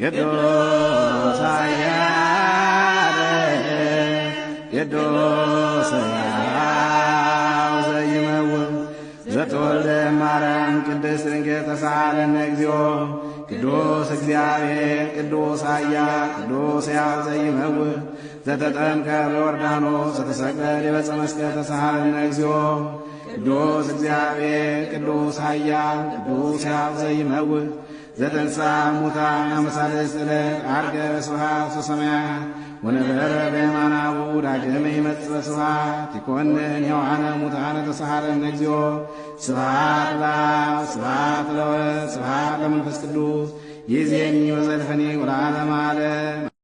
ቅዱስ ኃያል ቅዱስ ሕያው ዘይመውት ዘተወልደ ማርያም ቅድስት ድንግል ተሳሃለነ እግዚኦ ቅዱስ እግዚአብሔር ቅዱስ ኃያል ቅዱስ ሕያው ዘይመውት ዘተጠምቀ በዮርዳኖስ ዘተሰቅለ ዲበ መስቀል ተሳሃለነ እግዚኦ ቅዱስ እግዚአብሔር ቅዱስ ኃያል ቅዱስ ሕያው ዘይመውት ዘተንሥአ እሙታን አመሳልስት ዕለት ዐርገ በስብሐት ወሰማያት ወነበረ በየማነ አቡዕ ዳግመ ይመጽእ በስብሐት ይኰንን ሕያዋነ ሙታነ ተሳሃለነ እግዚኦ ስብሐት ለአብ ስብሐት ለወልድ ስብሐት ለመንፈስ ቅዱስ ይእዜኒ ወዘልፈኒ ወለዓለመ ዓለም